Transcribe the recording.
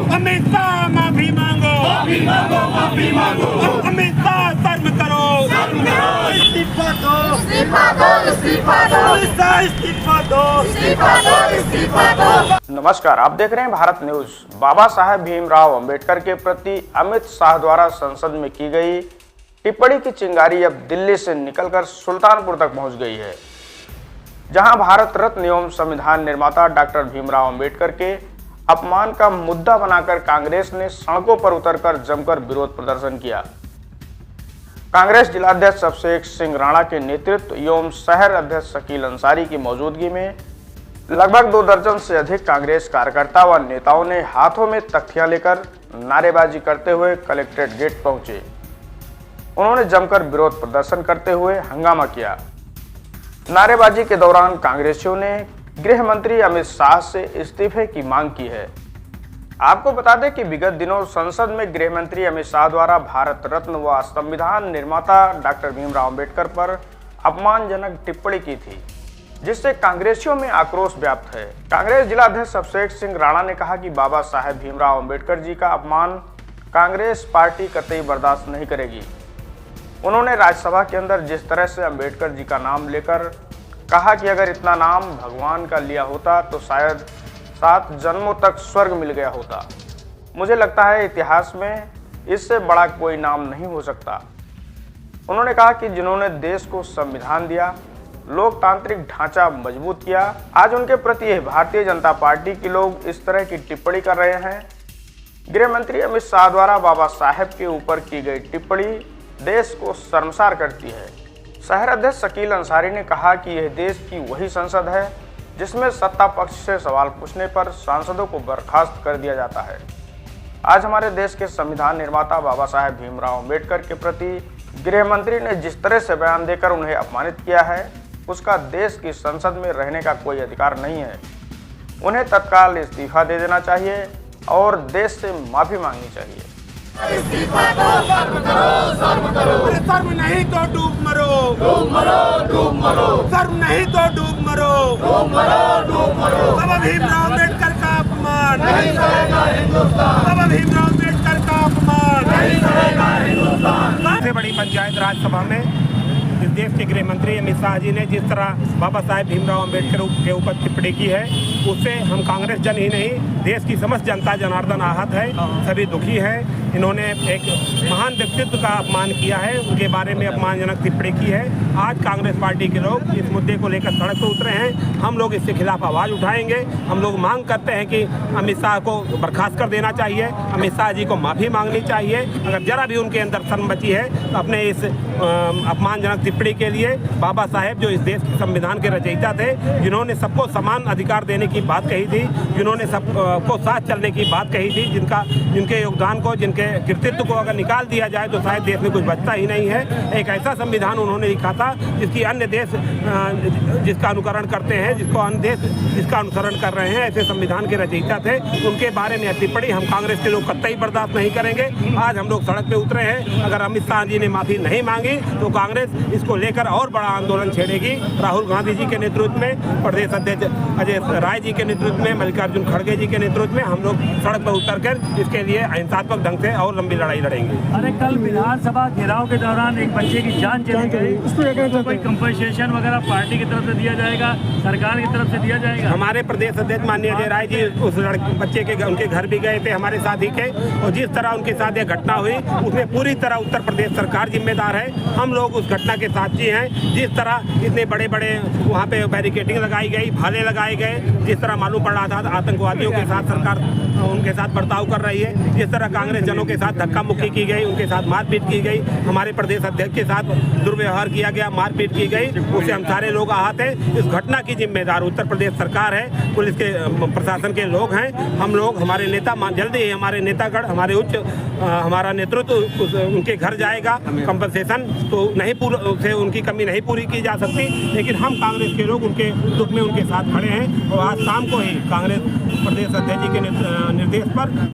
अमित शाह माफी मांगो, माफी मांगो, माफी मांगो। अमित शाह शर्म करो, शर्म करो। इस्तीफा दो, इस्तीफा दो, इस्तीफा दो। अमित शाह इस्तीफा दो, इस्तीफा दो, इस्तीफा दो। नमस्कार, आप देख रहे हैं भारत न्यूज। बाबा साहेब भीमराव अंबेडकर के प्रति अमित शाह द्वारा संसद में की गई टिप्पणी की चिंगारी अब दिल्ली से निकलकर सुल्तानपुर तक पहुंच गई है, जहां भारत रत्न एवं संविधान निर्माता डॉक्टर भीमराव अंबेडकर के अपमान का मुद्दा बनाकर कांग्रेस ने सड़कों पर उतरकर जमकर विरोध प्रदर्शन किया। कांग्रेस जिलाध्यक्ष अभिषेक सिंह राणा के नेतृत्व एवं शहर अध्यक्ष शकील अंसारी की मौजूदगी में लगभग 2 दर्जन से अधिक कांग्रेस कार्यकर्ता व नेताओं ने हाथों में तख्तियां लेकर नारेबाजी करते हुए कलेक्ट्रेट गेट पहुंचे। उन्होंने जमकर विरोध प्रदर्शन करते हुए हंगामा किया। नारेबाजी के दौरान कांग्रेसियों ने गृह मंत्री अमित शाह से इस्तीफे की मांग की है। आपको बता दें कि विगत दिनों संसद में गृह मंत्री अमित शाह द्वारा भारत रत्न व संविधान निर्माता डॉक्टर भीमराव अंबेडकर पर अपमानजनक टिप्पणी की थी, जिससे कांग्रेसियों में आक्रोश व्याप्त है। कांग्रेस जिलाध्यक्ष अभिषेक सिंह राणा ने कहा कि बाबा साहेब भीमराव अंबेडकर जी का अपमान कांग्रेस पार्टी कतई बर्दाश्त नहीं करेगी। उन्होंने राज्यसभा के अंदर जिस तरह से अंबेडकर जी का नाम लेकर कहा कि अगर इतना नाम भगवान का लिया होता तो शायद 7 जन्मों तक स्वर्ग मिल गया होता। मुझे लगता है इतिहास में इससे बड़ा कोई नाम नहीं हो सकता। उन्होंने कहा कि जिन्होंने देश को संविधान दिया, लोकतांत्रिक ढांचा मजबूत किया, आज उनके प्रति भारतीय जनता पार्टी के लोग इस तरह की टिप्पणी कर रहे हैं। गृह मंत्री अमित शाह द्वारा बाबा साहेब के ऊपर की गई टिप्पणी देश को शर्मसार करती है। शहर अध्यक्ष शकील अंसारी ने कहा कि यह देश की वही संसद है जिसमें सत्ता पक्ष से सवाल पूछने पर सांसदों को बर्खास्त कर दिया जाता है। आज हमारे देश के संविधान निर्माता बाबा साहेब भीमराव अंबेडकर के प्रति गृह मंत्री ने जिस तरह से बयान देकर उन्हें अपमानित किया है, उसका देश की संसद में रहने का कोई अधिकार नहीं है। उन्हें तत्काल इस्तीफा दे देना चाहिए और देश से माफी मांगनी चाहिए। इस्तीफा दो, शर्म करो, शर्म करो। शर्म नहीं तो डूब मरो, डूब मरो, डूब मरो। शर्म नहीं तो डूब मरो, डूब मरो, डूब मरो। बाबा भीमराव अंबेडकर का अपमान नहीं सहेगा हिंदुस्तान। बाबा भीमराव अंबेडकर का अपमान नहीं सहेगा हिंदुस्तान। सबसे बड़ी पंचायत राज्यसभा में इस देश के गृह मंत्री अमित शाह जी ने जिस तरह बाबा साहेब भीमराव अंबेडकर के ऊपर टिप्पणी की है, उससे हम कांग्रेस जन ही नहीं, देश की समस्त जनता जनार्दन आहत है, सभी दुखी है। इन्होंने एक महान व्यक्तित्व का अपमान किया है, उनके बारे में अपमानजनक टिप्पणी की है। आज कांग्रेस पार्टी के लोग इस मुद्दे को लेकर सड़क पर उतरे हैं। हम लोग इसके खिलाफ आवाज़ उठाएंगे। हम लोग मांग करते हैं कि अमित शाह को बर्खास्त कर देना चाहिए, अमित शाह जी को माफ़ी मांगनी चाहिए। अगर जरा भी उनके अंदर शर्म बची है तो अपने इस अपमानजनक टिप्पणी के लिए बाबा साहेब जो इस देश के संविधान के रचयिता थे, जिन्होंने सबको समान अधिकार देने की बात कही थी, जिन्होंने सबको साथ चलने की बात कही थी, जिनके योगदान को, जिनके कृतित्व को अगर निकाल दिया जाए तो शायद देश में कुछ बचता ही नहीं है। एक ऐसा संविधान उन्होंने लिखा था जिसकी अन्य देश जिसका अनुकरण करते हैं, जिसको अन्य देश जिसका अनुसरण कर रहे हैं, ऐसे संविधान के रचयिता थे। उनके बारे में टिप्पणी हम कांग्रेस के लोग कतई बर्दाश्त नहीं करेंगे। आज हम लोग सड़क पे उतरे हैं। अगर अमित शाह जी ने माफी नहीं मांगी तो कांग्रेस इसको लेकर और बड़ा आंदोलन छेड़ेगी। राहुल गांधी जी के नेतृत्व में, प्रदेश अध्यक्ष अजय राय जी के नेतृत्व में, मल्लिकार्जुन खड़गे जी के नेतृत्व में हम लोग सड़क पर उतरकर इसके लिए अहिंसात्मक ढंग से और लंबी लड़ाई लड़ेंगे। अरे कल विधानसभा घेराव के दौरान एक बच्चे की जान चली गई, उसको कोई कंपनसेशन वगैरह पार्टी की तरफ से दिया जाएगा, सरकार की तरफ से दिया जाएगा? हमारे प्रदेश अध्यक्ष माननीय अजय राय जी उस बच्चे के उनके घर भी गए थे हमारे साथ ही के, और जिस तरह उनके साथ ये घटना हुई उसमें पूरी तरह उत्तर प्रदेश सरकार जिम्मेदार है। हम लोग उस घटना के साक्षी हैं। जिस तरह इतने बड़े बड़े वहाँ पे बैरिकेडिंग लगाई गई, भाले लगाए गए, जिस तरह मालूम पड़ रहा था आतंकवादियों के साथ सरकार उनके साथ बर्ताव कर रही है, जिस तरह कांग्रेस जनों के साथ धक्का मुक्की की गई, उनके साथ मारपीट की गई, हमारे प्रदेश अध्यक्ष के साथ दुर्व्यवहार किया गया, मारपीट की गई, उससे हम सारे लोग आहत हैं। इस घटना की जिम्मेदार उत्तर प्रदेश सरकार है, पुलिस के प्रशासन के लोग हैं। हम लोग, हमारे नेता, जल्दी ही हमारे नेतागढ़, हमारे हमारा नेतृत्व उनके घर जाएगा। कंपनसेशन तो नहीं से उनकी कमी नहीं पूरी की जा सकती, लेकिन हम कांग्रेस के लोग उनके दुख में उनके साथ खड़े हैं। और आज शाम को ही कांग्रेस प्रदेश अध्यक्ष जी के निर्देश पर